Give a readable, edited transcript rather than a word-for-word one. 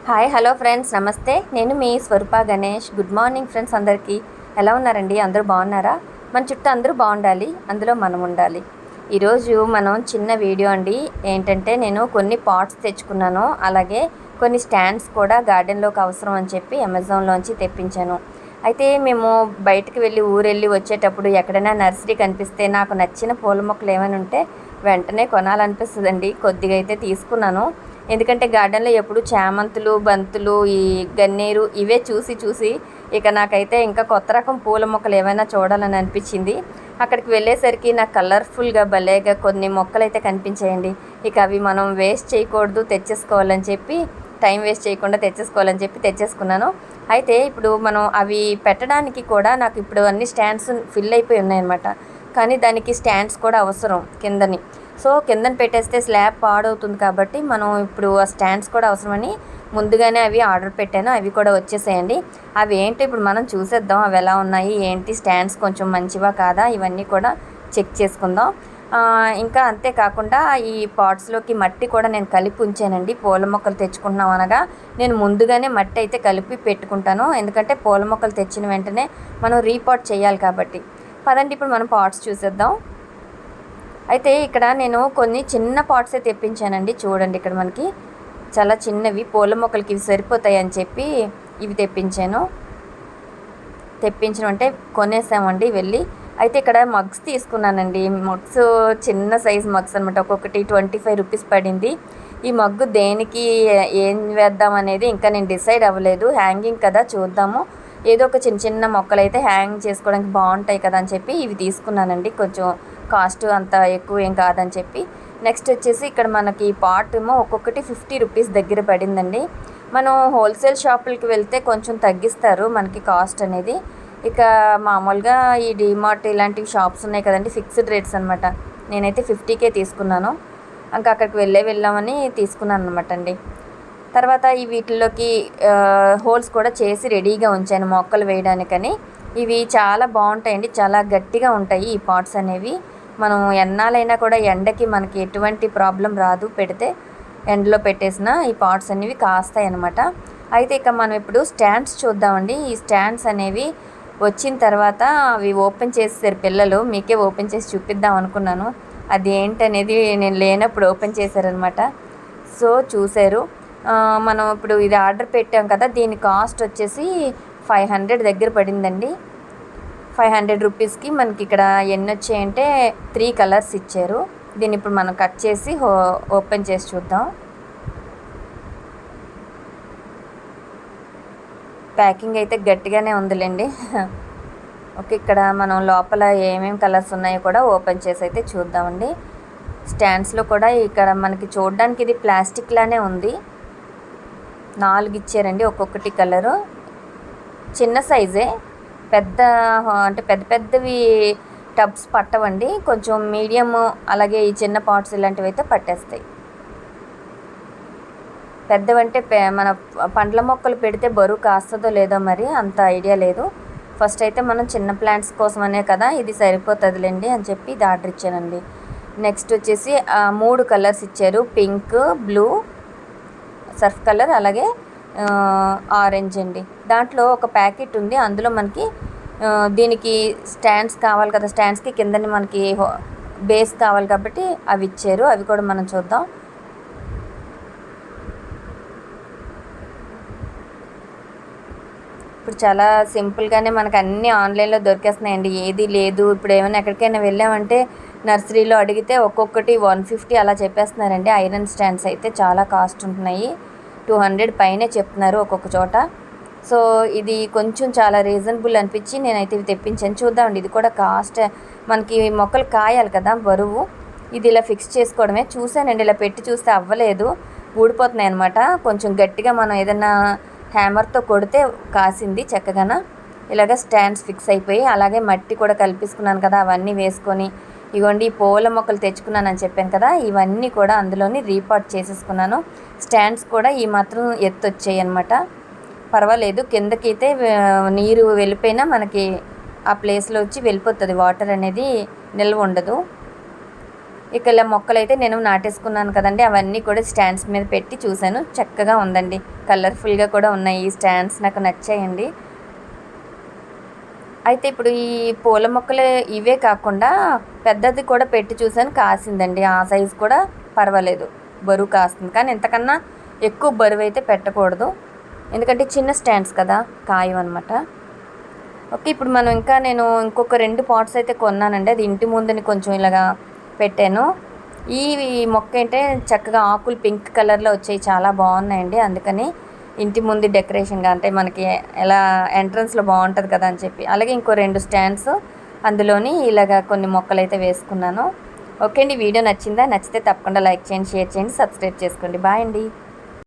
Hi hello friends నమస్తే. నేను మీ Swaroopa Ganesh. Good morning friends. అందరికీ ఎలా ఉన్నారండి? అందరూ బాగున్నారా? మన చుట్టూ అందరూ బాగుండాలి, అందులో మనం ఉండాలి. ఈరోజు మనం చిన్న వీడియో అండి. ఏంటంటే నేను కొన్ని పాట్స్ తెచ్చుకున్నాను, అలాగే కొన్ని స్టాండ్స్ కూడా గార్డెన్లోకి అవసరం అని చెప్పి అమెజాన్లోంచి తెప్పించాను. అయితే మేము బయటకు వెళ్ళి ఊరెళ్ళి వచ్చేటప్పుడు ఎక్కడైనా నర్సరీ కనిపిస్తే నాకు నచ్చిన పూల మొక్కలు ఏమైనా ఉంటే వెంటనే కొనాలనిపిస్తుందండి. కొద్దిగా అయితే తీసుకున్నాను. ఎందుకంటే గార్డెన్లో ఎప్పుడు చామంతులు, బంతులు, ఈ గన్నేరు ఇవే చూసి చూసి ఇక నాకైతే ఇంకా కొత్త రకం పూల మొక్కలు ఏమైనా చూడాలని అనిపించింది. అక్కడికి వెళ్ళేసరికి నాకు కలర్ఫుల్గా భలేగా కొన్ని మొక్కలు అయితే కనిపించాయండి. ఇక అవి మనం వేస్ట్ చేయకూడదు, తెచ్చేసుకోవాలని చెప్పి టైం వేస్ట్ చేయకుండా తెచ్చేసుకోవాలని చెప్పి తెచ్చేసుకున్నాను. అయితే ఇప్పుడు మనం అవి పెట్టడానికి కూడా నాకు ఇప్పుడు అన్ని స్టాండ్స్ ఫిల్ అయిపోయి ఉన్నాయన్నమాట. కానీ దానికి స్టాండ్స్ కూడా అవసరం కిందని. సో కిందన పెట్టేస్తే స్లాబ్ పాడవుతుంది కాబట్టి మనం ఇప్పుడు ఆ స్టాండ్స్ కూడా అవసరమని ముందుగానే అవి ఆర్డర్ పెట్టాను. అవి కూడా వచ్చేసేయండి. అవి ఏంటి ఇప్పుడు మనం చూసేద్దాం, అవి ఎలా ఉన్నాయి ఏంటి, స్టాండ్స్ కొంచెం మంచివా కాదా ఇవన్నీ కూడా చెక్ చేసుకుందాం. ఇంకా అంతేకాకుండా ఈ పాట్స్లోకి మట్టి కూడా నేను కలిపి ఉంచానండి. పూల మొక్కలు తెచ్చుకుంటున్నాం అనగా నేను ముందుగానే మట్టి అయితే కలిపి పెట్టుకుంటాను. ఎందుకంటే పూల మొక్కలు తెచ్చిన వెంటనే మనం రీపాట్ చేయాలి కాబట్టి. పదండి ఇప్పుడు మనం పాట్స్ చూసేద్దాం. అయితే ఇక్కడ నేను కొన్ని చిన్న పాట్సే తెప్పించానండి. చూడండి, ఇక్కడ మనకి చాలా చిన్నవి పూల మొక్కలకి ఇవి సరిపోతాయి అని చెప్పి ఇవి తెప్పించడం అంటే కొనేసామండి వెళ్ళి. అయితే ఇక్కడ మగ్స్ తీసుకున్నానండి. మగ్స్ చిన్న సైజ్ మగ్స్ అనమాట. ఒక్కొక్కటి 25 రూపీస్ పడింది. ఈ మగ్గు దేనికి ఏం వేద్దాం అనేది ఇంకా నేను డిసైడ్ అవ్వలేదు. హ్యాంగింగ్ కదా, చూద్దాము. ఏదో ఒక చిన్న చిన్న మొక్కలు అయితే హ్యాంగ్ చేసుకోవడానికి బాగుంటాయి కదా అని చెప్పి ఇవి తీసుకున్నానండి. కొంచెం కాస్ట్ అంత ఎక్కువ ఏం కాదని చెప్పి. నెక్స్ట్ వచ్చేసి ఇక్కడ మనకి పాట్ ఏమో ఒక్కొక్కటి 50 రూపీస్ దగ్గర పడిందండి. మనం హోల్సేల్ షాపులకి వెళ్తే కొంచెం తగ్గిస్తారు మనకి కాస్ట్ అనేది. ఇక మామూలుగా ఈ డీమార్ట్ ఇలాంటివి షాప్స్ ఉన్నాయి కదండి, ఫిక్స్డ్ రేట్స్ అనమాట. నేనైతే 50కే తీసుకున్నాను. ఇంకా అక్కడికి వెళ్ళామని తీసుకున్నాను అనమాట అండి. తర్వాత ఈ వీటిల్లోకి హోల్స్ కూడా చేసి రెడీగా ఉంచాను మొక్కలు వేయడానికని. ఇవి చాలా బాగుంటాయండి, చాలా గట్టిగా ఉంటాయి ఈ పాట్స్ అనేవి. మనం ఎన్నాలైనా కూడా ఎండకి మనకి ఎటువంటి ప్రాబ్లం రాదు. పెడితే ఎండలో పెట్టేసిన ఈ పాట్స్ అనేవి కాస్తాయి అన్నమాట. అయితే ఇక మనం ఇప్పుడు స్టాండ్స్ చూద్దామండి. ఈ స్టాండ్స్ అనేవి వచ్చిన తర్వాత అవి ఓపెన్ చేసేసారు పిల్లలు. మీకే ఓపెన్ చేసి చూపిద్దాం అనుకున్నాను. అది ఏంటనేది నేను లేనప్పుడు ఓపెన్ చేశారనమాట. సో చూశారు. మనం ఇప్పుడు ఇది ఆర్డర్ పెట్టాం కదా, దీని కాస్ట్ వచ్చేసి 500 దగ్గర పడిందండి. 500 రూపీస్కి మనకి ఇక్కడ ఎన్ని వచ్చాయంటే 3 కలర్స్ ఇచ్చారు. దీన్ని ఇప్పుడు మనం కట్ చేసి ఓపెన్ చేసి చూద్దాం. ప్యాకింగ్ అయితే గట్టిగానే ఉందిలేండి. ఓకే, ఇక్కడ మనం లోపల ఏమేమి కలర్స్ ఉన్నాయో కూడా ఓపెన్ చేసి అయితే చూద్దామండి. స్టాండ్స్లో కూడా ఇక్కడ మనకి చూడడానికి ఇది ప్లాస్టిక్ లానే ఉంది. 4 ఇచ్చారండి ఒక్కొక్కటి కలరు. చిన్న సైజే, పెద్ద అంటే పెద్దవి టబ్స్ పట్టవండి. కొంచెం మీడియం, అలాగే ఈ చిన్న పాట్స్ ఇలాంటివి అయితే పట్టేస్తాయి. పెద్దవంటే మన పండ్ల మొక్కలు పెడితే బరువు కాస్తుందో లేదో మరి అంత ఐడియా లేదు. ఫస్ట్ అయితే మనం చిన్న ప్లాంట్స్ కోసమనే కదా, ఇది సరిపోతుందిలేండి అని చెప్పి ఇది ఆర్డర్ ఇచ్చానండి. నెక్స్ట్ వచ్చేసి 3 కలర్స్ ఇచ్చారు. పింక్, బ్లూ, సర్ఫ్ కలర్, అలాగే ఆరెంజ్ అండి. దాంట్లో ఒక ప్యాకెట్ ఉంది. అందులో మనకి దీనికి స్టాండ్స్ కావాలి కదా, స్టాండ్స్కి కిందని మనకి బేస్ కావాలి కాబట్టి అవి ఇచ్చారు. అవి కూడా మనం చూద్దాం. ఇప్పుడు చాలా సింపుల్గానే మనకు అన్నీ ఆన్లైన్లో దొరికేస్తున్నాయండి. ఏది లేదు, ఇప్పుడు ఏమైనా ఎక్కడికైనా వెళ్ళామంటే నర్సరీలో అడిగితే ఒక్కొక్కటి 150 అలా చెప్పేస్తున్నారండి. ఐరన్ స్టాండ్స్ అయితే చాలా కాస్ట్ ఉంటున్నాయి. 200 పైనే చెప్తున్నారు ఒక్కొక్క చోట. సో ఇది కొంచెం చాలా రీజనబుల్ అనిపించి నేనైతే ఇవి తెప్పించాను. చూద్దామండి, ఇది కూడా కాస్ట్. మనకి మొక్కలు కాయాలి కదా, బరువు. ఇది ఇలా ఫిక్స్ చేసుకోవడమే. చూసానండి, ఇలా పెట్టి చూస్తే అవ్వలేదు, ఊడిపోతున్నాయి అనమాట. కొంచెం గట్టిగా మనం ఏదైనా హ్యామర్తో కొడితే కాసింది చక్కగా. ఇలాగ స్టాండ్స్ ఫిక్స్ అయిపోయి, అలాగే మట్టి కూడా కల్పించుకున్నాను కదా, అవన్నీ వేసుకొని ఇగోండి ఈ పూల మొక్కలు తెచ్చుకున్నానని చెప్పాను కదా, ఇవన్నీ కూడా అందులోని రీపాట్ చేసేసుకున్నాను. స్టాండ్స్ కూడా ఈ మాత్రం ఎత్తు వచ్చాయి అనమాట. పర్వాలేదు, కిందకైతే నీరు వెళ్ళిపోయినా మనకి ఆ ప్లేస్లో వచ్చి వెళ్ళిపోతుంది, వాటర్ అనేది నిల్వ ఉండదు. ఇక ఇలా మొక్కలైతే నేను నాటేసుకున్నాను కదండి, అవన్నీ కూడా స్టాండ్స్ మీద పెట్టి చూశాను. చక్కగా ఉందండి, కలర్ఫుల్గా కూడా ఉన్నాయి ఈ స్టాండ్స్, నాకు నచ్చాయండి. అయితే ఇప్పుడు ఈ పూల మొక్కలు ఇవే కాకుండా పెద్దది కూడా పెట్టి చూశాను, కాసిందండి. ఆ సైజు కూడా పర్వాలేదు, బరువు కాస్తుంది. కానీ ఇంతకన్నా ఎక్కువ బరువు అయితే పెట్టకూడదు, ఎందుకంటే చిన్న స్టాండ్స్ కదా, కాయవన్నమాట. ఓకే, ఇప్పుడు మనం నేను ఇంకొక 2 పాట్స్ అయితే కొన్నానండి. అది ఇంటి ముందుని కొంచెం ఇలాగా పెట్టాను. ఈ మొక్క అంటే చక్కగా ఆకులు పింక్ కలర్లో వచ్చాయి, చాలా బాగున్నాయండి. అందుకని ఇంటి ముందు డెకరేషన్గా, అంటే మనకి ఎలా ఎంట్రన్స్లో బాగుంటుంది కదా అని చెప్పి. అలాగే ఇంకో 2 స్టాండ్స్, అందులోని ఇలాగ కొన్ని మొక్కలు అయితే వేసుకున్నాను. ఓకే అండి, వీడియో నచ్చిందా? నచ్చితే తప్పకుండా లైక్ చేయండి, షేర్ చేయండి, సబ్స్క్రైబ్ చేసుకోండి. బాయ్ అండి.